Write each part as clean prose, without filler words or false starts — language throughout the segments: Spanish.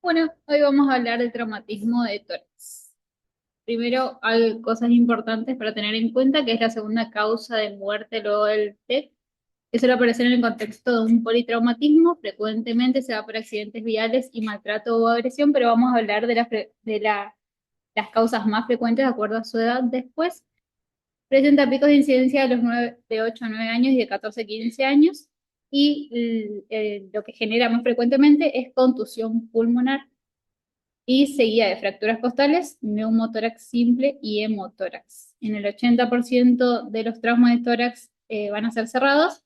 Bueno, hoy vamos a hablar del traumatismo de tórax. Primero, hay cosas importantes para tener en cuenta, que es la segunda causa de muerte luego del TEC, que suele aparecer en el contexto de un politraumatismo. Frecuentemente se da por accidentes viales y maltrato o agresión, pero vamos a hablar de, las causas más frecuentes de acuerdo a su edad después. Presenta picos de incidencia de 8 a 9 años y de 14 a 15 años, y lo que genera más frecuentemente es contusión pulmonar y seguida de fracturas costales, neumotórax simple y hemotórax. En el 80% de los traumas de tórax van a ser cerrados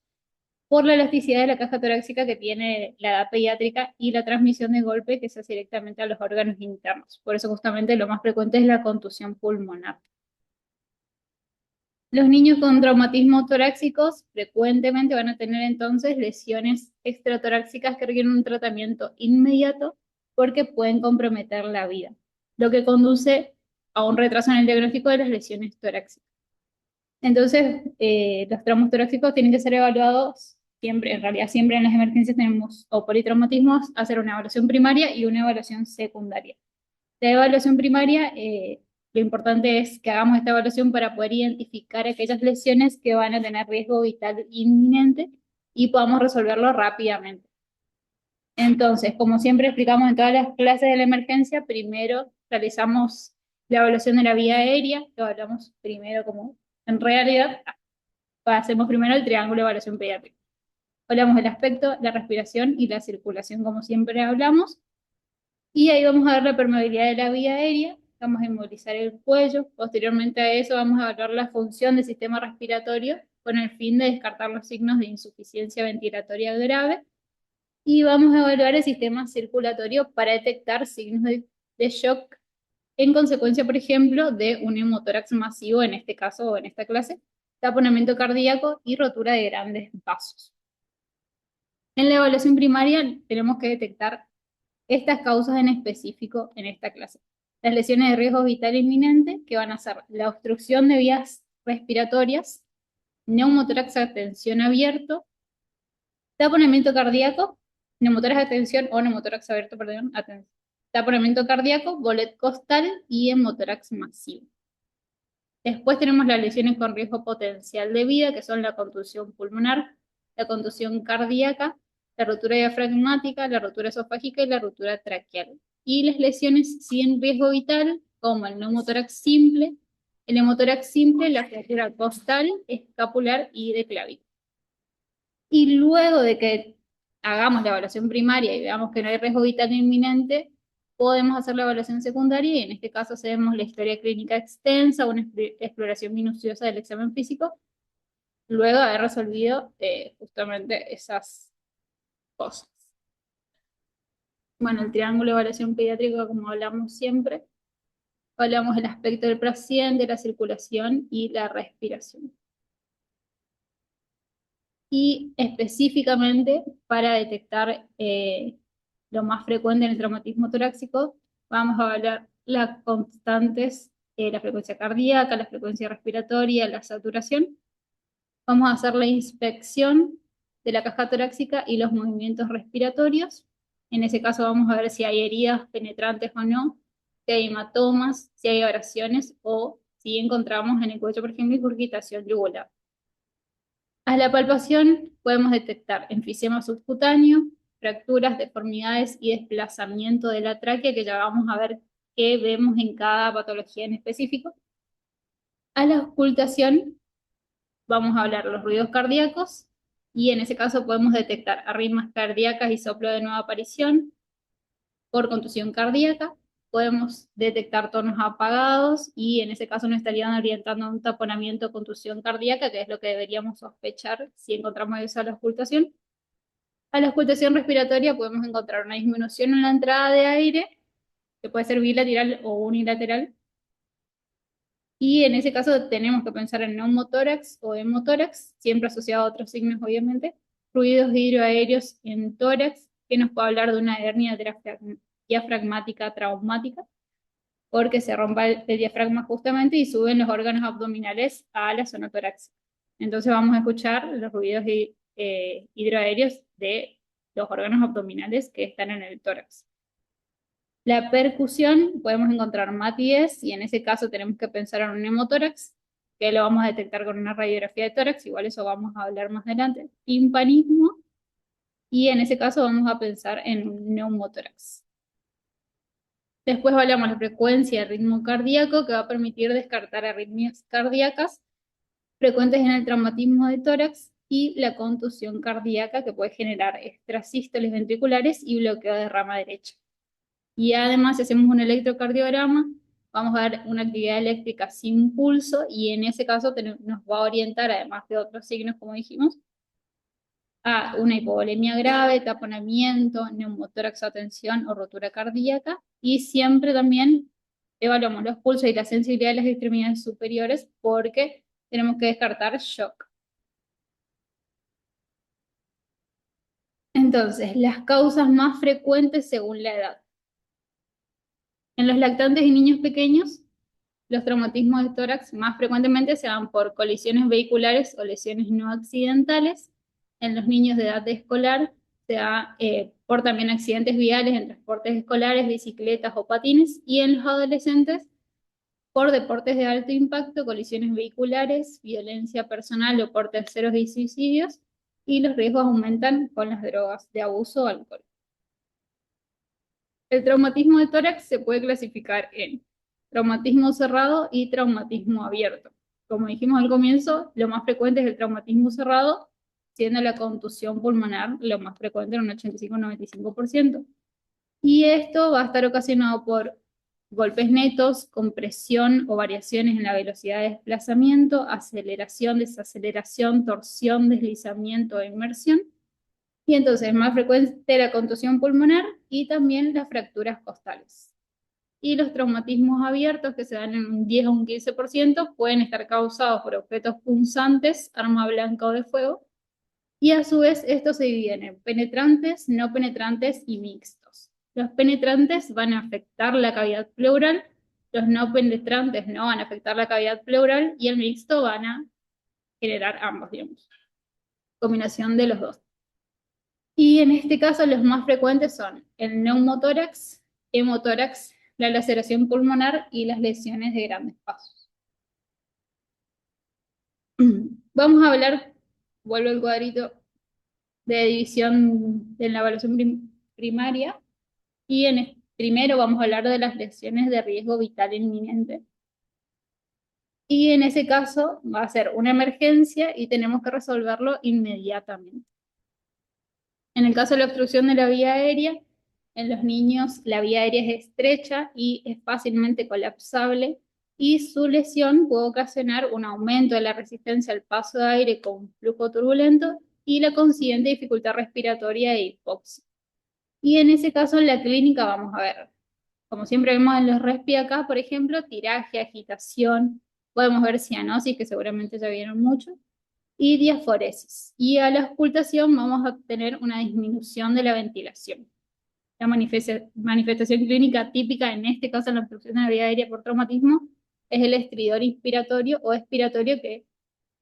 por la elasticidad de la caja torácica que tiene la edad pediátrica y la transmisión de golpe que se hace directamente a los órganos internos. Por eso justamente lo más frecuente es la contusión pulmonar. Los niños con traumatismos torácicos frecuentemente van a tener entonces lesiones extratorácicas que requieren un tratamiento inmediato porque pueden comprometer la vida, lo que conduce a un retraso en el diagnóstico de las lesiones torácicas. Entonces, los traumas torácicos tienen que ser evaluados siempre, en realidad siempre en las emergencias tenemos, o politraumatismos, hacer una evaluación primaria y una evaluación secundaria. La evaluación primaria, lo importante es que hagamos esta evaluación para poder identificar aquellas lesiones que van a tener riesgo vital inminente y podamos resolverlo rápidamente. Entonces, como siempre explicamos en todas las clases de la emergencia, primero realizamos la evaluación de la vía aérea, lo hablamos primero como en realidad, hacemos primero el triángulo de evaluación pediátrica. Hablamos del aspecto, la respiración y la circulación, como siempre hablamos. Y ahí vamos a ver la permeabilidad de la vía aérea, vamos a inmovilizar el cuello, posteriormente a eso vamos a evaluar la función del sistema respiratorio con el fin de descartar los signos de insuficiencia ventilatoria grave, y vamos a evaluar el sistema circulatorio para detectar signos de shock en consecuencia, por ejemplo, de un hemotórax masivo, en este caso o en esta clase, taponamiento cardíaco y rotura de grandes vasos. En la evaluación primaria tenemos que detectar estas causas en específico en esta clase. Las lesiones de riesgo vital inminente, que van a ser la obstrucción de vías respiratorias, neumotórax a tensión abierto, taponamiento cardíaco, neumotórax a tensión o neumotórax abierto, perdón, taponamiento cardíaco, bolet costal y hemotórax masivo. Después tenemos las lesiones con riesgo potencial de vida, que son la contusión pulmonar, la contusión cardíaca, la rotura diafragmática, la rotura esofágica y la rotura traqueal. Y las lesiones sin riesgo vital, como el neumotórax simple, el hemotórax simple, la fractura costal, escapular y de clavícula. Y luego de que hagamos la evaluación primaria y veamos que no hay riesgo vital inminente, podemos hacer la evaluación secundaria, y en este caso hacemos la historia clínica extensa, una exploración minuciosa del examen físico, luego de haber resolvido justamente esas cosas. Bueno, el triángulo de evaluación pediátrica, como hablamos siempre, hablamos del aspecto del paciente, la circulación y la respiración. Y específicamente para detectar lo más frecuente en el traumatismo torácico, vamos a hablar las constantes, la frecuencia cardíaca, la frecuencia respiratoria, la saturación. Vamos a hacer la inspección de la caja torácica y los movimientos respiratorios. En ese caso vamos a ver si hay heridas penetrantes o no, si hay hematomas, si hay abrasiones o si encontramos en el cuello, por ejemplo, ingurgitación yugular. A la palpación podemos detectar enfisema subcutáneo, fracturas, deformidades y desplazamiento de la tráquea, que ya vamos a ver qué vemos en cada patología en específico. A la auscultación vamos a hablar los ruidos cardíacos, y en ese caso podemos detectar arritmias cardíacas y soplo de nueva aparición. Por contusión cardíaca podemos detectar tonos apagados, y en ese caso nos estarían orientando a un taponamiento o contusión cardíaca, que es lo que deberíamos sospechar si encontramos eso a la auscultación. A la auscultación respiratoria podemos encontrar una disminución en la entrada de aire, que puede ser bilateral o unilateral, y en ese caso tenemos que pensar en neumotórax o hemotórax, siempre asociado a otros signos, obviamente. Ruidos hidroaéreos en tórax, que nos puede hablar de una hernia diafragmática traumática, porque se rompa el diafragma justamente y suben los órganos abdominales a la zona torácica. Entonces vamos a escuchar los ruidos hidroaéreos de los órganos abdominales que están en el tórax. La percusión, podemos encontrar MATI-10y en ese caso tenemos que pensar en un neumotórax, que lo vamos a detectar con una radiografía de tórax, igual eso vamos a hablar más adelante. Timpanismo, y en ese caso vamos a pensar en un neumotórax. Después hablamos de la frecuencia de ritmo cardíaco, que va a permitir descartar arritmias cardíacas frecuentes en el traumatismo de tórax y la contusión cardíaca, que puede generar extrasístoles ventriculares y bloqueo de rama derecha. Y además, si hacemos un electrocardiograma, vamos a ver una actividad eléctrica sin pulso y en ese caso nos va a orientar, además de otros signos, como dijimos, a una hipovolemia grave, taponamiento, neumotórax o tensión o rotura cardíaca. Y siempre también evaluamos los pulsos y la sensibilidad de las extremidades superiores porque tenemos que descartar shock. Entonces, las causas más frecuentes según la edad. En los lactantes y niños pequeños, los traumatismos de tórax más frecuentemente se dan por colisiones vehiculares o lesiones no accidentales. En los niños de edad escolar se da por también accidentes viales en transportes escolares, bicicletas o patines. Y en los adolescentes por deportes de alto impacto, colisiones vehiculares, violencia personal o por terceros y suicidios. Y los riesgos aumentan con las drogas de abuso o alcohol. El traumatismo de tórax se puede clasificar en traumatismo cerrado y traumatismo abierto. Como dijimos al comienzo, lo más frecuente es el traumatismo cerrado, siendo la contusión pulmonar lo más frecuente en un 85-95%. Y esto va a estar ocasionado por golpes netos, compresión o variaciones en la velocidad de desplazamiento, aceleración, desaceleración, torsión, deslizamiento e inmersión. Y entonces es más frecuente la contusión pulmonar y también las fracturas costales. Y los traumatismos abiertos, que se dan en un 10 o un 15%, pueden estar causados por objetos punzantes, arma blanca o de fuego. Y a su vez, estos se dividen en penetrantes, no penetrantes y mixtos. Los penetrantes van a afectar la cavidad pleural, los no penetrantes no van a afectar la cavidad pleural y el mixto van a generar ambos, digamos. Combinación de los dos. Y en este caso los más frecuentes son el neumotórax, hemotórax, la laceración pulmonar y las lesiones de grandes vasos. Vamos a hablar, vuelvo al cuadrito de división de la evaluación primaria y primero vamos a hablar de las lesiones de riesgo vital inminente. Y en ese caso va a ser una emergencia y tenemos que resolverlo inmediatamente. En el caso de la obstrucción de la vía aérea, en los niños la vía aérea es estrecha y es fácilmente colapsable y su lesión puede ocasionar un aumento de la resistencia al paso de aire con flujo turbulento y la consiguiente dificultad respiratoria e hipoxia. Y en ese caso en la clínica vamos a ver, como siempre vemos en los respi acá, por ejemplo, tiraje, agitación, podemos ver cianosis, que seguramente ya vieron mucho, y diaforesis. Y a la auscultación vamos a tener una disminución de la ventilación. La manifestación clínica típica, en este caso en la obstrucción de la vía aérea por traumatismo, es el estridor inspiratorio o expiratorio, que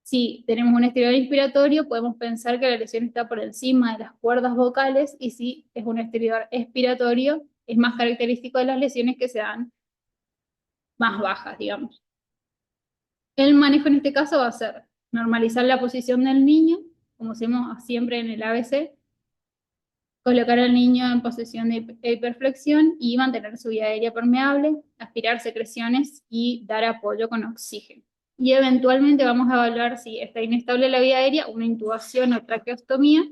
si tenemos un estridor inspiratorio podemos pensar que la lesión está por encima de las cuerdas vocales y si es un estridor expiratorio es más característico de las lesiones que se dan más bajas, digamos. El manejo en este caso va a ser normalizar la posición del niño, como hacemos siempre en el ABC, colocar al niño en posición de hiperflexión y mantener su vía aérea permeable, aspirar secreciones y dar apoyo con oxígeno. Y eventualmente vamos a evaluar si está inestable la vía aérea, una intubación o traqueostomía,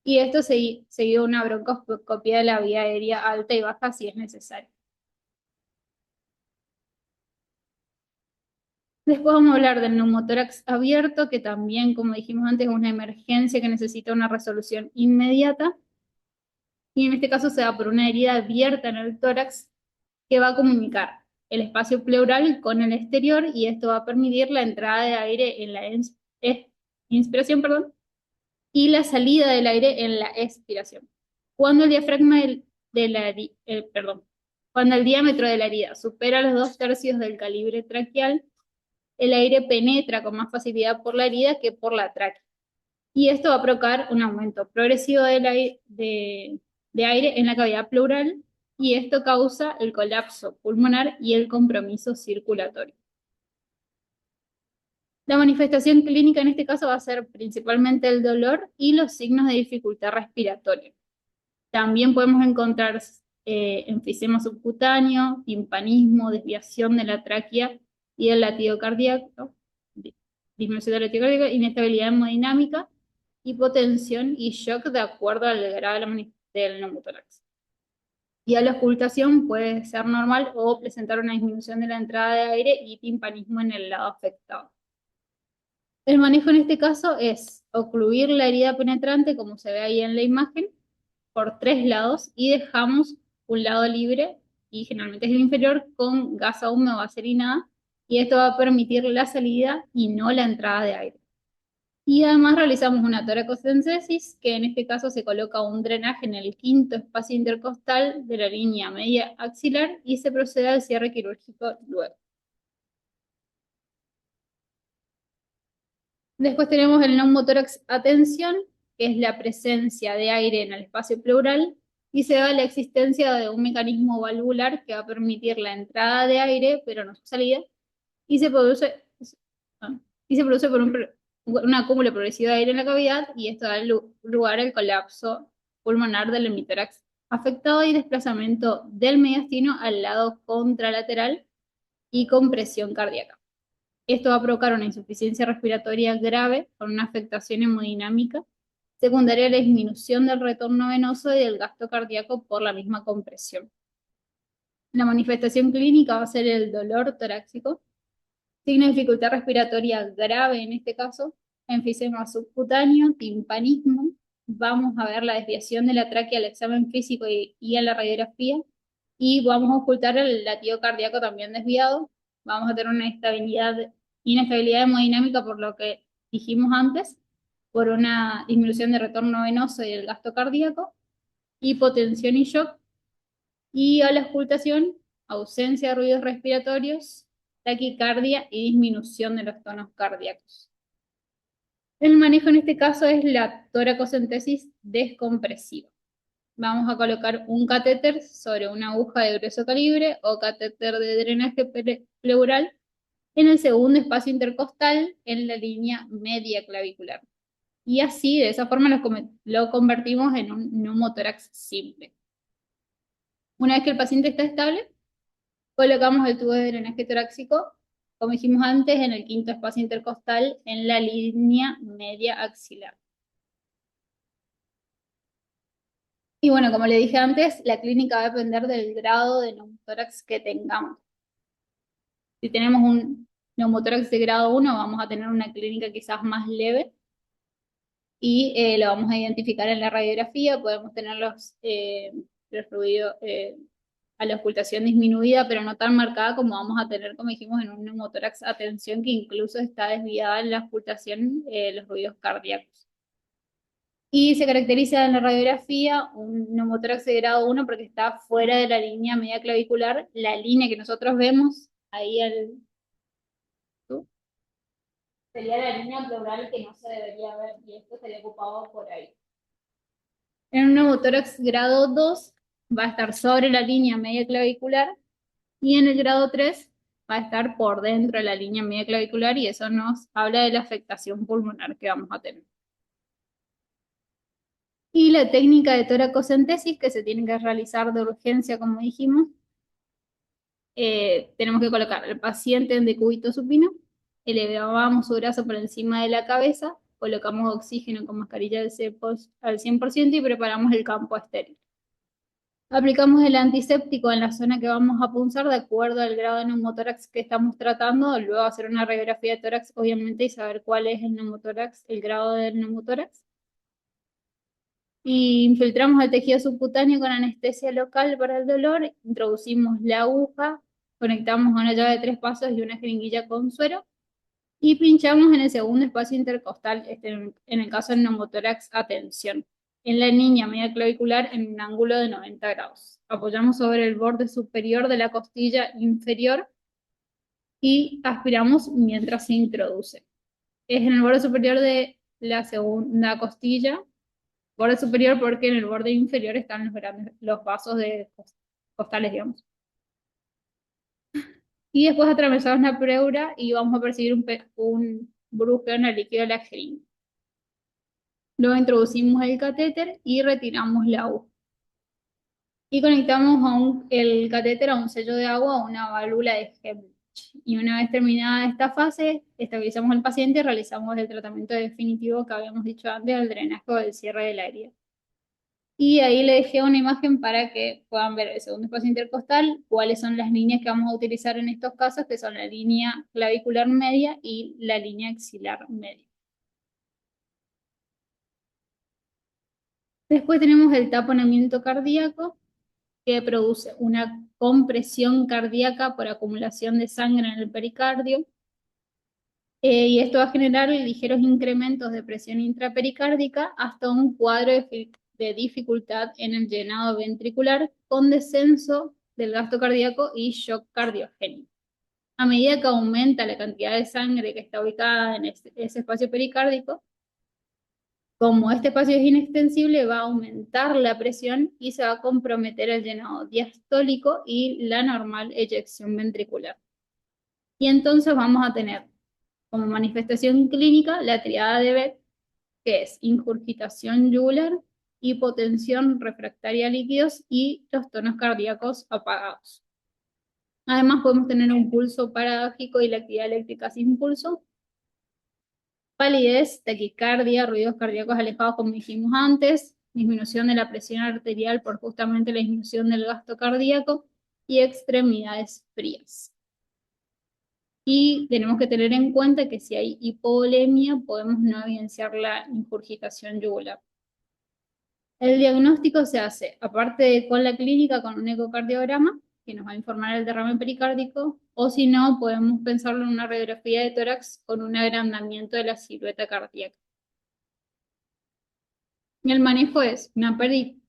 y esto seguido una broncoscopia de la vía aérea alta y baja si es necesario. Después vamos a hablar del neumotórax abierto, que también, como dijimos antes, es una emergencia que necesita una resolución inmediata. Y en este caso se da por una herida abierta en el tórax que va a comunicar el espacio pleural con el exterior y esto va a permitir la entrada de aire en la inspiración, perdón, y la salida del aire en la expiración. Cuando el diafragma cuando el diámetro de la herida supera los 2/3 del calibre traqueal, el aire penetra con más facilidad por la herida que por la tráquea. Y esto va a provocar un aumento progresivo de aire en la cavidad pleural y esto causa el colapso pulmonar y el compromiso circulatorio. La manifestación clínica en este caso va a ser principalmente el dolor y los signos de dificultad respiratoria. También podemos encontrar enfisema subcutáneo, timpanismo, desviación de la tráquea y del latido cardíaco, disminución del latido cardíaco, inestabilidad hemodinámica, hipotensión y shock de acuerdo al grado del neumotórax. Y a la ocultación puede ser normal o presentar una disminución de la entrada de aire y timpanismo en el lado afectado. El manejo en este caso es ocluir la herida penetrante, como se ve ahí en la imagen, por 3 lados y dejamos un lado libre, y generalmente es el inferior, con gasa húmeda o vaselina, y esto va a permitir la salida y no la entrada de aire. Y además realizamos una toracocentesis, que en este caso se coloca un drenaje en el quinto espacio intercostal de la línea media axilar y se procede al cierre quirúrgico luego. Después tenemos el neumotórax atención, que es la presencia de aire en el espacio pleural, y se da la existencia de un mecanismo valvular que va a permitir la entrada de aire, pero no su salida, y se produce, por un acúmulo progresivo de aire en la cavidad, y esto da lugar al colapso pulmonar del hemitórax afectado y desplazamiento del mediastino al lado contralateral y compresión cardíaca. Esto va a provocar una insuficiencia respiratoria grave con una afectación hemodinámica secundaria a la disminución del retorno venoso y del gasto cardíaco por la misma compresión. La manifestación clínica va a ser el dolor torácico, signo de dificultad respiratoria grave en este caso, enfisema subcutáneo, timpanismo. Vamos a ver la desviación de la tráquea al examen físico y a la radiografía, y vamos a ocultar el latido cardíaco también desviado. Vamos a tener una inestabilidad hemodinámica por lo que dijimos antes, por una disminución de retorno venoso y del gasto cardíaco, hipotensión y shock, y a la ocultación, ausencia de ruidos respiratorios, taquicardia y disminución de los tonos cardíacos. El manejo en este caso es la toracocentesis descompresiva. Vamos a colocar un catéter sobre una aguja de grueso calibre o catéter de drenaje pleural en el segundo espacio intercostal en la línea media clavicular. Y así, de esa forma, lo convertimos en un neumotórax simple. Una vez que el paciente está estable, colocamos el tubo de drenaje torácico, como dijimos antes, en el quinto espacio intercostal en la línea media axilar. Y bueno, como le dije antes, la clínica va a depender del grado de neumotórax que tengamos. Si tenemos un neumotórax de grado 1, vamos a tener una clínica quizás más leve, y lo vamos a identificar en la radiografía. Podemos tener los ruidos a la ocultación disminuida, pero no tan marcada como vamos a tener, como dijimos, en un neumotórax atención, que incluso está desviada en la ocultación los ruidos cardíacos. Y se caracteriza en la radiografía un neumotórax de grado 1 porque está fuera de la línea media clavicular, la línea que nosotros vemos ahí sería la línea pleural que no se debería ver, y esto estaría ocupado por ahí. En un neumotórax grado 2 va a estar sobre la línea media clavicular, y en el grado 3 va a estar por dentro de la línea media clavicular, y eso nos habla de la afectación pulmonar que vamos a tener. Y la técnica de toracocentesis que se tiene que realizar de urgencia, como dijimos, tenemos que colocar al paciente en decúbito supino, elevamos su brazo por encima de la cabeza, colocamos oxígeno con mascarilla al 100% y preparamos el campo estéril. Aplicamos el antiséptico en la zona que vamos a punzar de acuerdo al grado de neumotórax que estamos tratando, luego hacer una radiografía de tórax, obviamente, y saber cuál es el neumotórax, el grado del neumotórax. Y infiltramos el tejido subcutáneo con anestesia local para el dolor, introducimos la aguja, conectamos a una llave de 3 pasos y una jeringuilla con suero, y pinchamos en el segundo espacio intercostal, en el caso del neumotórax atención, en la línea media clavicular en un ángulo de 90 grados. Apoyamos sobre el borde superior de la costilla inferior y aspiramos mientras se introduce. Es en el borde superior de la segunda costilla, borde superior porque en el borde inferior están los vasos de costales, digamos. Y después atravesamos la pleura y vamos a percibir un brujeo en el líquido de la jeringa. Luego introducimos el catéter y retiramos la aguja. Y conectamos el catéter a un sello de agua o una válvula de Heblich. Y una vez terminada esta fase, estabilizamos al paciente y realizamos el tratamiento definitivo que habíamos dicho antes, el drenaje o el cierre de la herida. Y ahí le dejé una imagen para que puedan ver el segundo espacio intercostal, cuáles son las líneas que vamos a utilizar en estos casos, que son la línea clavicular media y la línea axilar media. Después tenemos el taponamiento cardíaco, que produce una compresión cardíaca por acumulación de sangre en el pericardio. Y esto va a generar ligeros incrementos de presión intrapericárdica hasta un cuadro de dificultad en el llenado ventricular con descenso del gasto cardíaco y shock cardiogénico. A medida que aumenta la cantidad de sangre que está ubicada en ese espacio pericárdico, como este espacio es inextensible, va a aumentar la presión y se va a comprometer el llenado diastólico y la normal eyección ventricular. Y entonces vamos a tener como manifestación clínica la triada de Beck, que es ingurgitación yugular, hipotensión refractaria a líquidos y los tonos cardíacos apagados. Además podemos tener un pulso paradójico y la actividad eléctrica sin pulso, palidez, taquicardia, ruidos cardíacos alejados como dijimos antes, disminución de la presión arterial por justamente la disminución del gasto cardíaco y extremidades frías. Y tenemos que tener en cuenta que si hay hipovolemia, podemos no evidenciar la ingurgitación yugular. El diagnóstico se hace, aparte de con la clínica, con un ecocardiograma, que nos va a informar el derrame pericárdico, o si no, podemos pensarlo en una radiografía de tórax con un agrandamiento de la silueta cardíaca. Y el manejo es una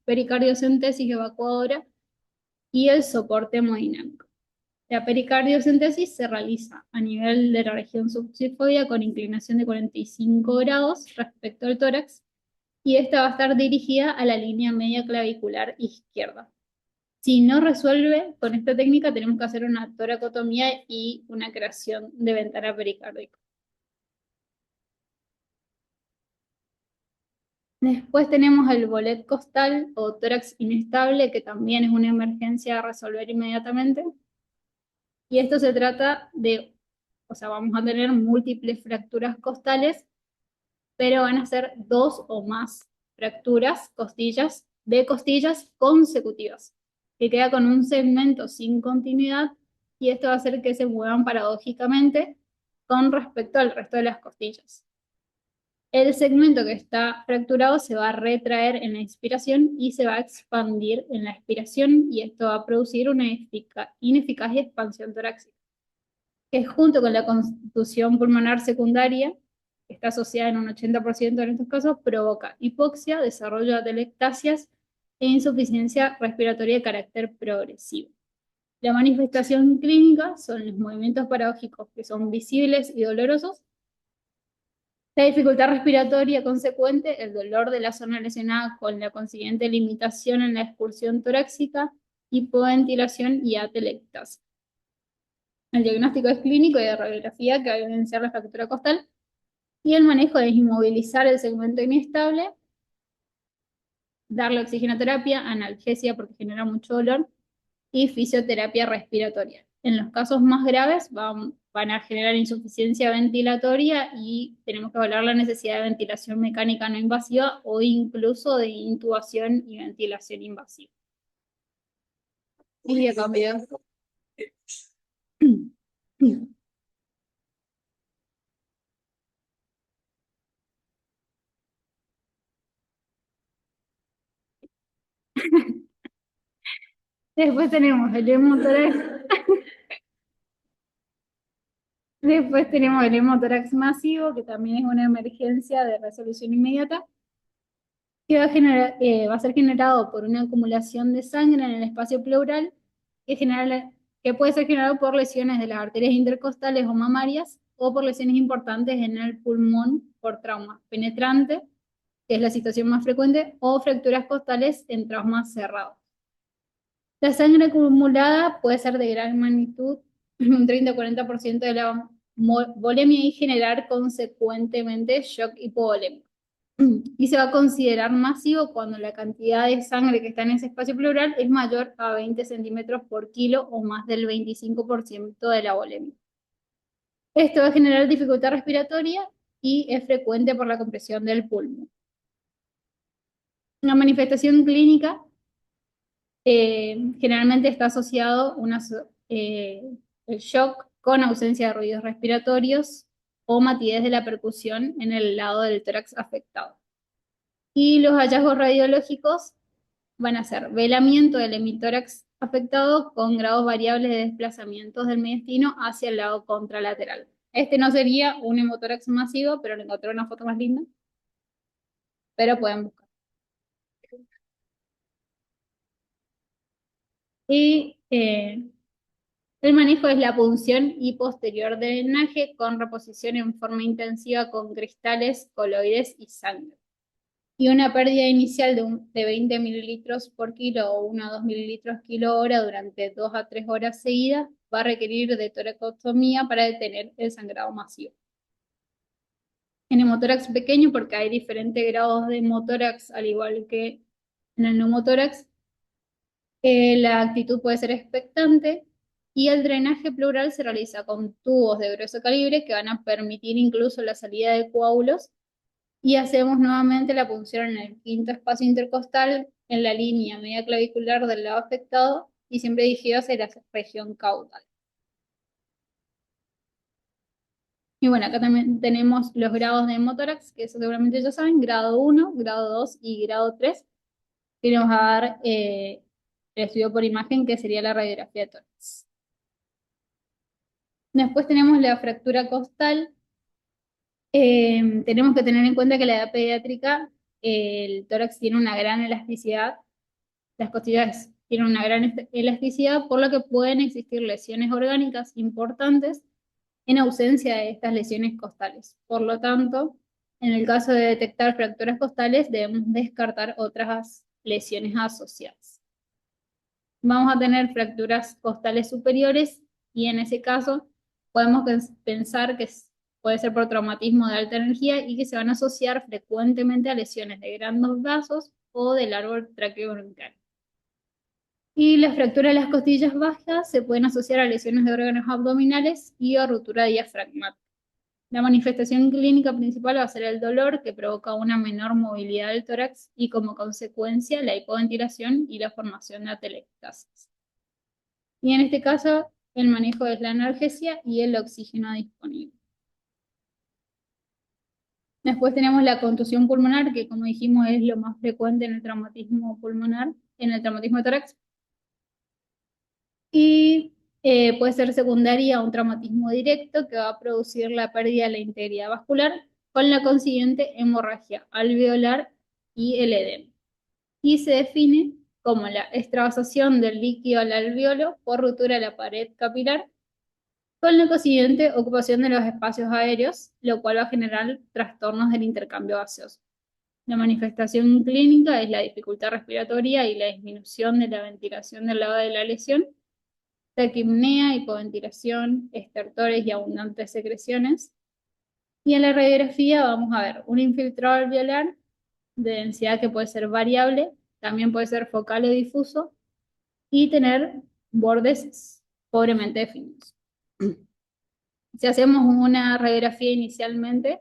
pericardiocentesis evacuadora y el soporte hemodinámico. La pericardiocentesis se realiza a nivel de la región subsifoidea con inclinación de 45 grados respecto al tórax y esta va a estar dirigida a la línea media clavicular izquierda. Si no resuelve con esta técnica, tenemos que hacer una toracotomía y una creación de ventana pericárdica. Después tenemos el bolet costal o tórax inestable, que también es una emergencia a resolver inmediatamente. Y esto se trata de, o sea, vamos a tener múltiples fracturas costales, pero van a ser 2 o más fracturas de costillas consecutivas, que queda con un segmento sin continuidad y esto va a hacer que se muevan paradójicamente con respecto al resto de las costillas. El segmento que está fracturado se va a retraer en la inspiración y se va a expandir en la expiración y esto va a producir una ineficaz expansión torácica, que junto con la contusión pulmonar secundaria, que está asociada en un 80% en estos casos, provoca hipoxia, desarrollo de atelectasias e insuficiencia respiratoria de carácter progresivo. La manifestación clínica son los movimientos paradójicos que son visibles y dolorosos, la dificultad respiratoria consecuente, el dolor de la zona lesionada con la consiguiente limitación en la expulsión torácica, hipoventilación y atelectasia. El diagnóstico es clínico y de radiografía que va a evidenciar la fractura costal y el manejo es inmovilizar el segmento inestable, darle oxigenoterapia, analgesia porque genera mucho dolor y fisioterapia respiratoria. En los casos más graves van a generar insuficiencia ventilatoria y tenemos que evaluar la necesidad de ventilación mecánica no invasiva o incluso de intubación y ventilación invasiva. Y acá Después tenemos el hemotórax. Después tenemos el hemotórax masivo, que también es una emergencia de resolución inmediata, que va a ser generado por una acumulación de sangre en el espacio pleural, que puede ser generado por lesiones de las arterias intercostales o mamarias, o por lesiones importantes en el pulmón por trauma penetrante, que es la situación más frecuente, o fracturas costales en traumas cerrados. La sangre acumulada puede ser de gran magnitud, un 30-40% de la volemia y generar consecuentemente shock hipovolémico. Y se va a considerar masivo cuando la cantidad de sangre que está en ese espacio pleural es mayor a 20 centímetros por kilo o más del 25% de la volemia. Esto va a generar dificultad respiratoria y es frecuente por la compresión del pulmón. Una manifestación clínica generalmente está asociado el shock con ausencia de ruidos respiratorios o matidez de la percusión en el lado del tórax afectado. Y los hallazgos radiológicos van a ser velamiento del hemitórax afectado con grados variables de desplazamientos del mediastino hacia el lado contralateral. Este no sería un hemotórax masivo, pero le encontré una foto más linda, pero pueden buscar. Y el manejo es la punción y posterior drenaje con reposición en forma intensiva con cristales, coloides y sangre. Y una pérdida inicial de 20 mililitros por kilo o 1 a 2 mililitros kilo hora durante 2 a 3 horas seguidas va a requerir de toracotomía para detener el sangrado masivo. En hemotórax pequeño, porque hay diferentes grados de hemotórax, al igual que en el neumotórax, la actitud puede ser expectante y el drenaje pleural se realiza con tubos de grueso calibre que van a permitir incluso la salida de coágulos y hacemos nuevamente la punción en el quinto espacio intercostal en la línea media clavicular del lado afectado y siempre dirigido hacia la región caudal. Y bueno, acá también tenemos los grados de hemotórax, que eso seguramente ya saben, grado 1, grado 2 y grado 3. Y nos va a dar el estudio por imagen, que sería la radiografía de tórax. Después tenemos la fractura costal. Tenemos que tener en cuenta que la edad pediátrica, el tórax tiene una gran elasticidad, las costillas tienen una gran elasticidad, por lo que pueden existir lesiones orgánicas importantes en ausencia de estas lesiones costales. Por lo tanto, en el caso de detectar fracturas costales, debemos descartar otras lesiones asociadas. Vamos a tener fracturas costales superiores y en ese caso podemos pensar que puede ser por traumatismo de alta energía y que se van a asociar frecuentemente a lesiones de grandes vasos o del árbol traqueobronquial. Y las fracturas de las costillas bajas se pueden asociar a lesiones de órganos abdominales y a ruptura diafragmática. La manifestación clínica principal va a ser el dolor, que provoca una menor movilidad del tórax y como consecuencia la hipoventilación y la formación de atelectasis. Y en este caso, el manejo es la analgesia y el oxígeno disponible. Después tenemos la contusión pulmonar, que como dijimos es lo más frecuente en el traumatismo pulmonar, en el traumatismo de tórax. Y puede ser secundaria a un traumatismo directo que va a producir la pérdida de la integridad vascular con la consiguiente hemorragia alveolar y el edema. Y se define como la extravasación del líquido al alveolo por ruptura de la pared capilar con la consiguiente ocupación de los espacios aéreos, lo cual va a generar trastornos del intercambio gaseoso. La manifestación clínica es la dificultad respiratoria y la disminución de la ventilación del lado de la lesión, taquipnea, hipoventilación, estertores y abundantes secreciones. Y en la radiografía vamos a ver un infiltrado alveolar de densidad que puede ser variable, también puede ser focal o difuso, y tener bordes pobremente definidos. Si hacemos una radiografía inicialmente,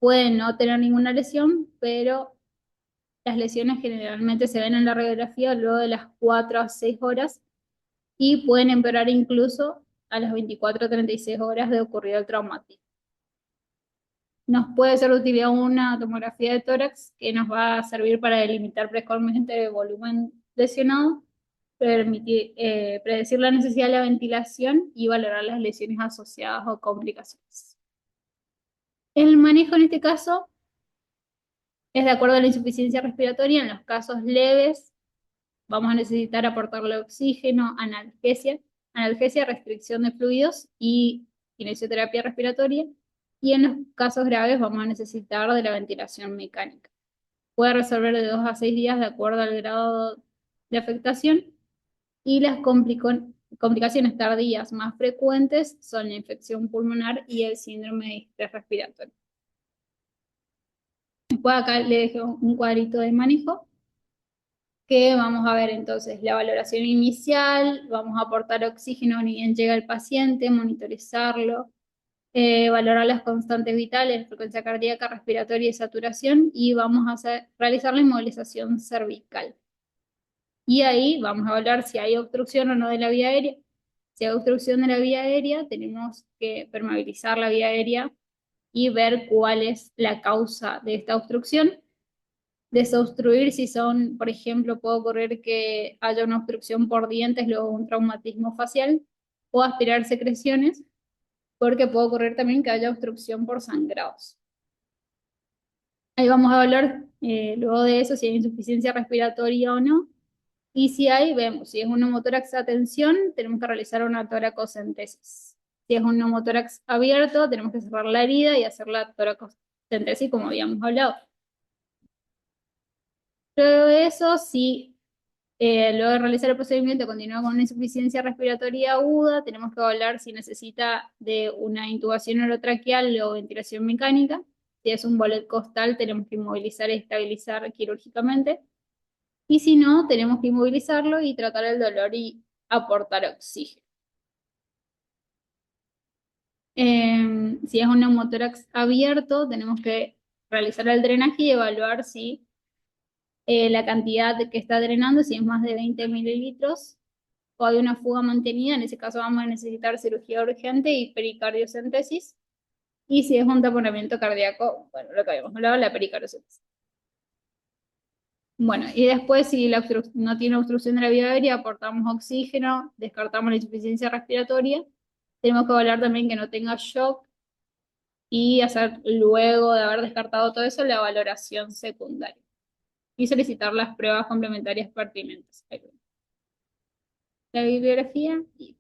puede no tener ninguna lesión, pero las lesiones generalmente se ven en la radiografía luego de las 4 a 6 horas y pueden empeorar incluso a las 24 a 36 horas de ocurrido el traumatismo. Nos puede ser de utilidad una tomografía de tórax que nos va a servir para delimitar precozmente el volumen lesionado, predecir la necesidad de la ventilación y valorar las lesiones asociadas o complicaciones. El manejo en este caso es de acuerdo a la insuficiencia respiratoria. En los casos leves vamos a necesitar aportarle oxígeno, analgesia, restricción de fluidos y kinesioterapia respiratoria. Y en los casos graves vamos a necesitar de la ventilación mecánica. Puede resolver de 2 a 6 días de acuerdo al grado de afectación Y las complicaciones tardías más frecuentes son la infección pulmonar y el síndrome de estrés respiratorio. Después acá le dejo un cuadrito de manejo que vamos a ver entonces la valoración inicial, vamos a aportar oxígeno ni bien llega el paciente, monitorizarlo, valorar las constantes vitales, frecuencia cardíaca, respiratoria y saturación, y vamos a realizar la inmovilización cervical. Y ahí vamos a hablar si hay obstrucción o no de la vía aérea. Si hay obstrucción de la vía aérea, tenemos que permeabilizar la vía aérea y ver cuál es la causa de esta obstrucción. Desobstruir si son, por ejemplo, puede ocurrir que haya una obstrucción por dientes, luego un traumatismo facial, o aspirar secreciones, porque puede ocurrir también que haya obstrucción por sangrados. Ahí vamos a hablar luego de eso, si hay insuficiencia respiratoria o no. Y si hay, vemos, si es un neumotórax a tensión, tenemos que realizar una toracocentesis. Si es un neumotórax abierto, tenemos que cerrar la herida y hacer la toracocentesis como habíamos hablado. Luego de eso, si luego de realizar el procedimiento continúa con una insuficiencia respiratoria aguda, tenemos que hablar si necesita de una intubación orotraqueal o ventilación mecánica. Si es un bolet costal, tenemos que inmovilizar y estabilizar quirúrgicamente. Y si no, tenemos que inmovilizarlo y tratar el dolor y aportar oxígeno. Si es un neumotórax abierto, tenemos que realizar el drenaje y evaluar si la cantidad que está drenando, si es más de 20 mililitros o hay una fuga mantenida, en ese caso vamos a necesitar cirugía urgente y pericardiocentesis. Y si es un taponamiento cardíaco, bueno, lo que habíamos hablado, la pericardiocentesis. Bueno, y después si no tiene obstrucción de la vía aérea, aportamos oxígeno, descartamos la insuficiencia respiratoria. Tenemos que evaluar también que no tenga shock y hacer luego de haber descartado todo eso la valoración secundaria y solicitar las pruebas complementarias pertinentes. La bibliografía y